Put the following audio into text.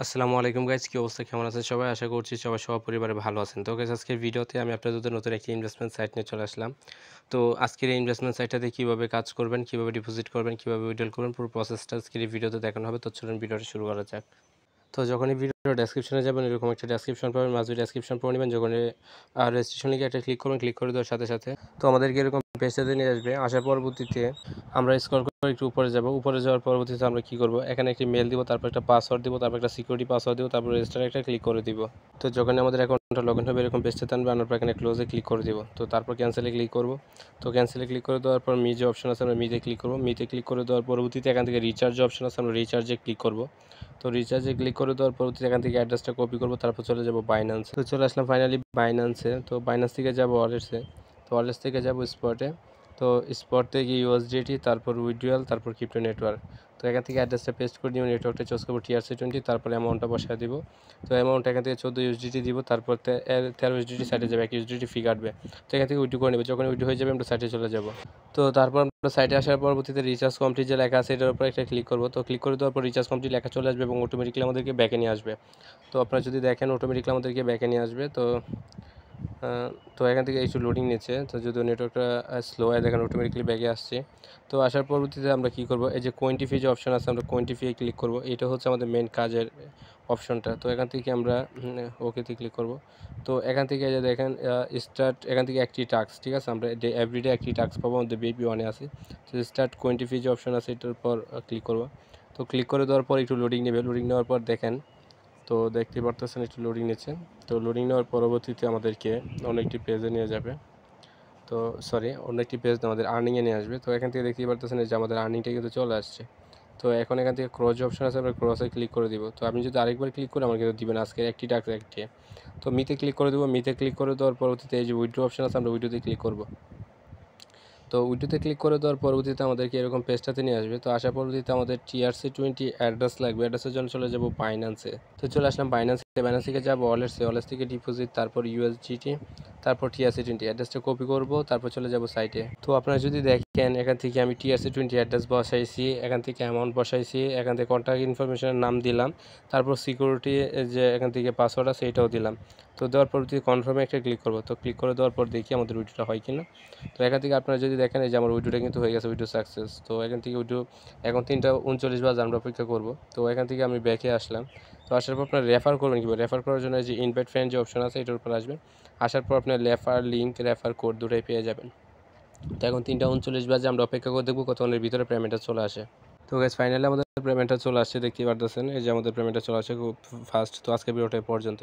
আসসালামু আলাইকুম গাইজ, কি অবস্থা, কেমন আছেন সবাই? আশা করছি সবাই পরিবারে ভালো আছেন। তো গাইজ, আজকের ভিডিওতে আমি আপনাদের নতুন একটি ইনভেস্টমেন্ট সাইট নিয়ে চলে আসলাম। তো আজকের এই ইনভেস্টমেন্ট সাইটটাতে কীভাবে কাজ করবেন, কীভাবে ডিপোজিট করবেন, কীভাবে উইথড্রল করবেন, পুরো প্রসেসটা আজকের এই ভিডিওতে দেখানো হবে। তো চলুন ভিডিওটা শুরু করা যাক। তো যখনই ভিডিওর ডেসক্রিপশনে যাবেন, এরকম একটা ডেসক্রিপশন পাবেন, মাঝে ডেসক্রিপশন পড়ে নেবেন। যখন রেজিস্ট্রেশন লিখে একটা ক্লিক করবেন, ক্লিক করে দেওয়ার সাথে সাথে তো আমাদেরকে এরকম পেজটাতে নিয়ে আসবে। আসার পরবর্তীতে আমরা স্ক্রল করে একটু উপরে যাব। উপরে যাওয়ার পরবর্তীতে আমরা কী করব, এখানে একটি মেল দিব, তারপর একটা পাসওয়ার্ড দিব, তারপর একটা সিকিউরিটি পাসওয়ার্ড দিব, তারপর রেজিস্টার একটা ক্লিক করে দিব। তো যখন আমাদের অ্যাকাউন্টটা লগ ইন হবে, এরকম পেজটাতে আনবে, আনার পর এখানে ক্লোজে ক্লিক করে দিব। তো তারপর ক্যান্সেলে ক্লিক করব। তো ক্যান্সেলে ক্লিক করে দেওয়ার পর যে অপশন আছে আমরা মিতে ক্লিক করব। মিতে ক্লিক করে দেওয়ার পরবর্তীতে এখান থেকে রিচার্জ অপশন আছে, আমরা রিচার্জে ক্লিক করব। তো রিচার্জে ক্লিক করে দেওয়ার পরবর্তীতে এখান থেকে অ্যাড্রেসটা কপি করব, তারপর চলে যাব বাইন্যান্সে। তো চলে আসলাম ফাইনালি বাইন্যান্সে। তো বাইন্যান্স থেকে যাব ওয়ালেটসে। তো ওয়ালেটস থেকে যাব স্পটে। তো স্পট থেকে ইউএসডিটি, তারপর উইথড্রয়াল, তারপর ক্রিপ্টো নেটওয়ার্ক। তো এখান থেকে অ্যাড্রেসটা পেস্ট করে দিব, নেটওয়ার্কটা চুজ করবো TRC20, তারপর অ্যামাউন্টটা বসায় দিব। তো অ্যামাউন্ট এখান থেকে 14 ইউএসডিটি দিব, তারপর 13 ইউএসডিটি সাইডে যাবে, 1 ইউএসডিটি ফি কাটবে। তো এখান থেকে উইথড্র করে নেবে। যখন উইথড্র হয়ে যাবে আমরা সাইডে চলে যাব। তো তারপর আমরা সাইটে আসার পরবর্তীতে রিচার্জ কমপ্লিট যে লেখা আছে এটার উপর একটা ক্লিক করব। তো ক্লিক করে দেওয়ার পর রিচার্জ কমপ্লিট লেখা চলে আসবে এবং অটোমেটিক্যালি আমাদেরকে ব্যাকে নিয়ে আসবে। তো আপনারা যদি দেখেন অটোমেটিক্যালি আমাদেরকে ব্যাকে নিয়ে আসবে। তো এখান থেকে একটু লোডিং নিচ্ছে। তো যদিও নেটওয়ার্কটা স্লো হয়, দেখেন অটোমেটিক্যালি ব্যাকে আসছে। তো আসার পরবর্তীতে আমরা কী করব, এই যে কোয়েন্টিফি যে অপশন আছে, আমরা কোয়েন্টিফিয়ে ক্লিক করব। এটা হচ্ছে আমাদের মেন কাজের অপশনটা। তো এখান থেকে আমরা ওকেতে ক্লিক করব। তো এখান থেকে যে দেখেন স্টার্ট, এখান থেকে একটি টাস্ক, ঠিক আছে, আমরা এভরিডে একটি টাস্ক পাবো, আমাদের BP1-এ আছে। তো স্টার্ট কোয়েন্টিফি যে অপশন আছে এটার উপর ক্লিক করব। তো ক্লিক করে দেওয়ার পর একটু লোডিং নেবে। লোডিং নেওয়ার পর দেখেন, তো দেখতে পারতেছেন একটু লোডিং নিচ্ছে। তো লোডিং নেওয়ার পরবর্তীতে আমাদেরকে অন্য একটি পেজে নিয়ে যাবে। তো অন্য একটি পেজ আমাদের আর্নিংয়ে নিয়ে আসবে। তো এখান থেকে দেখতেই পারতেছেন যে আমাদের আর্নিংটা কিন্তু চলে আসছে। তো এখন এখান থেকে ক্রস অপশন আছে, আমরা ক্রসে ক্লিক করে দিব। তো আমি যদি আরেকবার ক্লিক করি আমার কিন্তু দিবেন আজকের একটি টাস্ক একটি। তো মিতে ক্লিক করে দেবো। মিতে ক্লিক করে দেওয়ার পরবর্তীতে এই যে উইথড্র অপশন আছে, আমরা উইথড্রতে ক্লিক করব। তো উইডোতে ক্লিক করে দেওয়ার পরবর্তীতে আমাদেরকে এরকম পেজটাতে নিয়ে আসবে। তো আসার পরবর্তীতে আমাদের TRC20 অ্যাড্রেস লাগবে। অ্যাড্রেসের জন্য চলে যাব বাইন্যান্সে। তো চলে আসলাম বাইন্যান্সে। বাইন্যান্স থেকে যাবো ওয়ালেটসে। ওয়ালেটস থেকে ডিপোজিট, তারপর USDT, তারপর TRC20 অ্যাড্রেসটা কপি করব, তারপর চলে যাব সাইটে। তো আপনারা যদি দেখেন এখান থেকে আমি TRC20 অ্যাড্রেস বসাইছি, এখান থেকে অ্যামাউন্ট বসাইছি, এখান থেকে কন্ট্যাক্ট ইনফরমেশনের নাম দিলাম, তারপর সিকিউরিটি যে এখান থেকে পাসওয়ার্ড আছে এটাও দিলাম। তো দেওয়ার পরবর্তীতে কনফার্মে একটা ক্লিক করব। তো ক্লিক করে দেওয়ার পর দেখি আমাদের উইড্রোটা হয় কিনা। তো এখান থেকে আপনারা যদি দেখেন এই যে আমার উইড্রোটা কিন্তু হয়ে গেছে, উইড্রো সাকসেস। তো এখান থেকে উইড্রো এখন 3:39 বাজে, আমরা অপেক্ষা করব। তো এখান থেকে আমি ব্যাকে আসলাম। তো আসার পর আপনার রেফার করবেন কীভাবে, রেফার করার জন্য যে ইনভাইট ফ্রেন্ড যে অপশন আছে এটার উপর আসবেন। আসার পর আপনার রেফার লিঙ্ক, রেফার কোড দুটোই পেয়ে যাবেন। তো এখন 3:39 বাজে, আমরা অপেক্ষা করে দেখব কতক্ষণের ভিতরে পেমেন্টটা চলে আসে। তো গাইস ফাইনালি আমাদের পেমেন্টটা চলে আসছে, দেখতেই পারতেছেন এই যে আমাদের পেমেন্টটা চলে আসে খুব ফাস্ট। তো আজকের ভিডিওটা পর্যন্ত।